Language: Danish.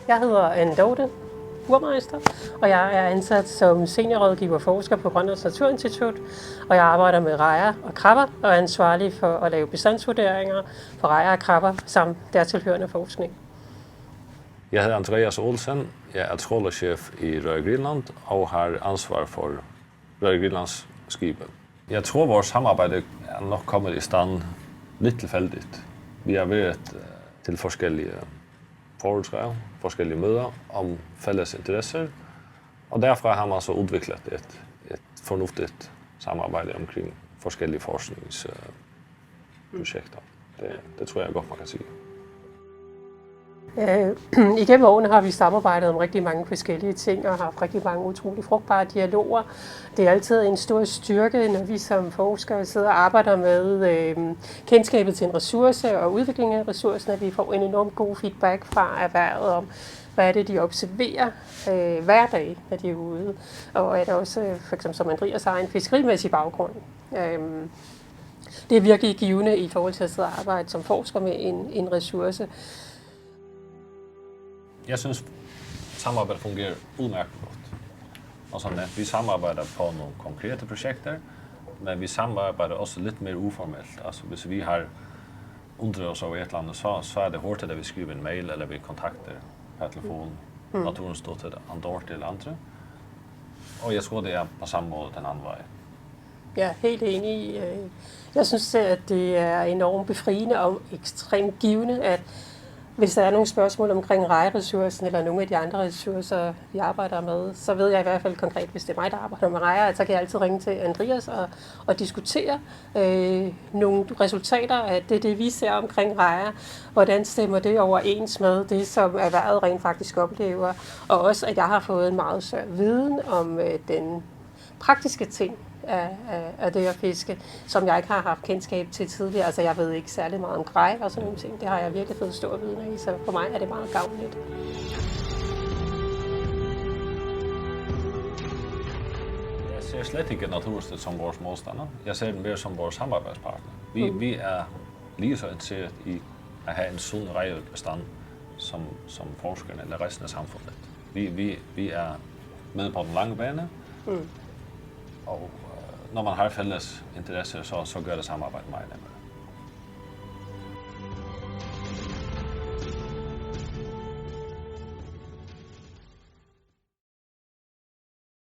Jeg hedder Anne Dorte Burmeister, og jeg er ansat som seniorrådgiver forsker på Grønlands Naturinstitut, og jeg arbejder med rejer og krabber og er ansvarlig for at lave bestandsvurderinger for rejer og krabber samt dertilhørende forskning. Jeg hedder Andreas Olsen, jeg er trålerchef i Royal Greenland og har ansvar for Royal Greenlands skibet. Jeg tror vores samarbejde er nok kommet i stand lidt tilfældigt. Vi har været til forskellige foretræder, forskellige møder om fælles interesser, og derfra har man så udviklet et fornuftigt samarbejde omkring forskellige forskningsprojekter. Det tror jeg godt, man kan sige. Igennem årene har vi samarbejdet om rigtig mange forskellige ting og haft rigtig mange utrolig frugtbare dialoger. Det er altid en stor styrke, når vi som forskere sidder og arbejder med kendskabet til en ressource og udviklingen af ressourcen, at vi får en enormt god feedback fra erhvervet om, hvad er det, de observerer hver dag, når de er ude. Og er der også, for eksempel som Andreas har, en fiskerimæssig baggrund. Det er virkelig givende i forhold til at sidde og arbejde som forsker med en ressource. Jeg synes, samarbejdet fungerer udmærket godt. Og sådan at vi samarbejder på nogle konkrete projekter, men vi samarbejder også lidt mere uformelt. Altså hvis vi har undret os over et eller andet, så er det hurtigt, at vi skriver en mail eller vi kontakter per telefon, Naturinstituttet, Andorte eller andre. Og jeg tror, det er på samme måde den anden vej. Jeg er helt enig. Jeg synes, at det er enormt befriende og ekstremt givende, at hvis der er nogle spørgsmål omkring rejeressourcen eller nogle af de andre ressourcer, vi arbejder med, så ved jeg i hvert fald konkret, hvis det er mig, der arbejder med rejer, så kan jeg altid ringe til Andreas og diskutere nogle resultater af det, vi ser omkring rejer. Hvordan stemmer det overens med det, som erhvervet rent faktisk oplever? Og også, at jeg har fået en meget større viden om den praktiske ting af det at fiske, som jeg ikke har haft kendskab til tidligere. Altså jeg ved ikke særlig meget om grej og sådan nogle ting. Det har jeg virkelig fået stor viden af, så for mig er det meget gavnligt. Jeg ser slet ikke Naturinstituttet som vores modstander. Jeg ser den mere som vores samarbejdspartner. Vi er lige så interesseret i at have en sund rejebestand som forskerne eller resten af samfundet. Vi er med på den lange bane, og når man har fælles interesser, så gør det samarbejde meget nemmere.